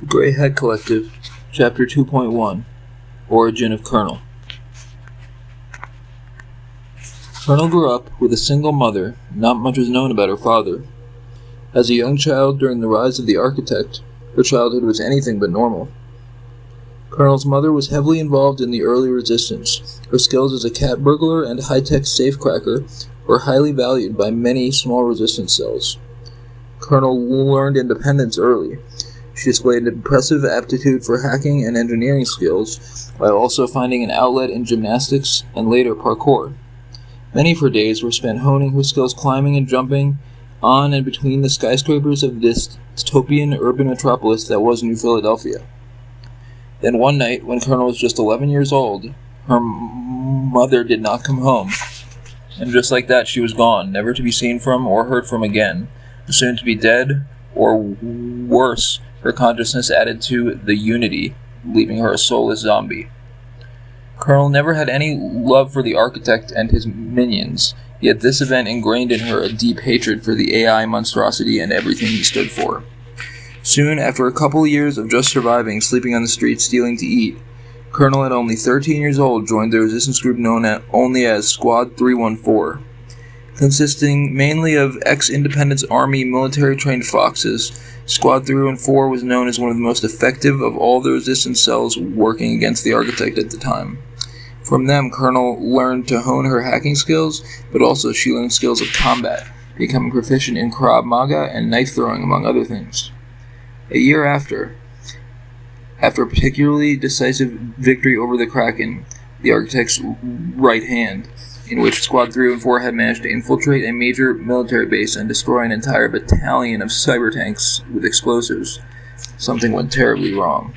The Grey Head Collective, Chapter 2.1, Origin of Kernel. Kernel grew up with a single mother. Not much was known about her father. As a young child during the rise of the architect, her childhood was anything but normal. Kernel's mother was heavily involved in the early resistance. Her skills as a cat burglar and high-tech safecracker were highly valued by many small resistance cells. Kernel learned independence early. She displayed an impressive aptitude for hacking and engineering skills, while also finding an outlet in gymnastics and later parkour. Many of her days were spent honing her skills climbing and jumping on and between the skyscrapers of this dystopian urban metropolis that was New Philadelphia. Then one night, when Kernel was just 11 years old, her mother did not come home. And just like that, she was gone, never to be seen from or heard from again, soon to be dead, or worse, her consciousness added to the unity, leaving her a soulless zombie. Kernel never had any love for the architect and his minions, yet this event ingrained in her a deep hatred for the AI monstrosity and everything he stood for. Soon, after a couple of years of just surviving, sleeping on the streets, stealing to eat, Kernel, at only 13 years old, joined the resistance group known only as Squad 314. Consisting mainly of ex-Independence Army military-trained foxes, Squad 314 was known as one of the most effective of all the resistance cells working against the architect at the time. From them, Kernel learned to hone her hacking skills, but also she learned skills of combat, becoming proficient in Krav Maga and knife throwing, among other things. A year after a particularly decisive victory over the Kraken, the architect's right hand, in which Squad 314 had managed to infiltrate a major military base and destroy an entire battalion of cyber tanks with explosives, something went terribly wrong.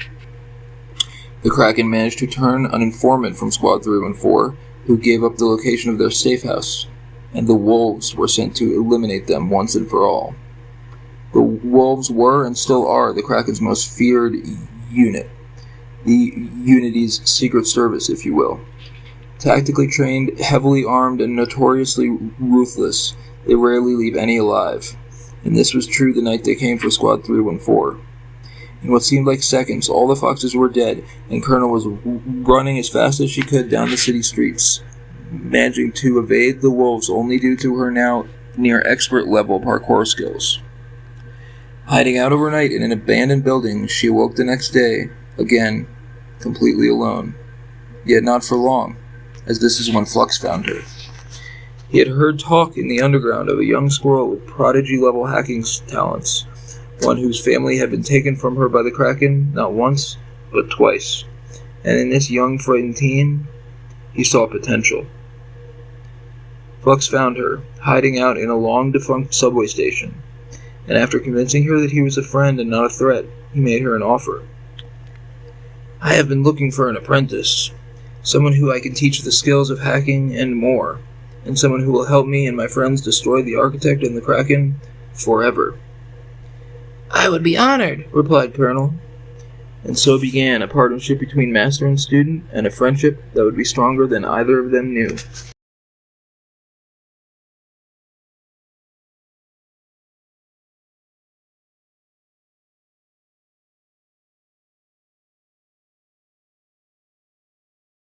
The Kraken managed to turn an informant from Squad 314, who gave up the location of their safe house, and the Wolves were sent to eliminate them once and for all. The Wolves were and still are the Kraken's most feared unit, the Unity's secret service, if you will. Tactically trained, heavily armed, and notoriously ruthless, they rarely leave any alive, and this was true the night they came for Squad 314. In what seemed like seconds, all the foxes were dead, and Kernel was running as fast as she could down the city streets, managing to evade the wolves only due to her now near-expert-level parkour skills. Hiding out overnight in an abandoned building, she awoke the next day, again, completely alone. Yet not for long, as this is when Flux found her. He had heard talk in the underground of a young squirrel with prodigy-level hacking talents, one whose family had been taken from her by the Kraken not once, but twice. And in this young, frightened teen, he saw potential. Flux found her, hiding out in a long-defunct subway station, and after convincing her that he was a friend and not a threat, he made her an offer. "I have been looking for an apprentice, someone who I can teach the skills of hacking and more, and someone who will help me and my friends destroy the architect and the Kraken forever." "I would be honored," replied Kernel. And so began a partnership between master and student, and a friendship that would be stronger than either of them knew.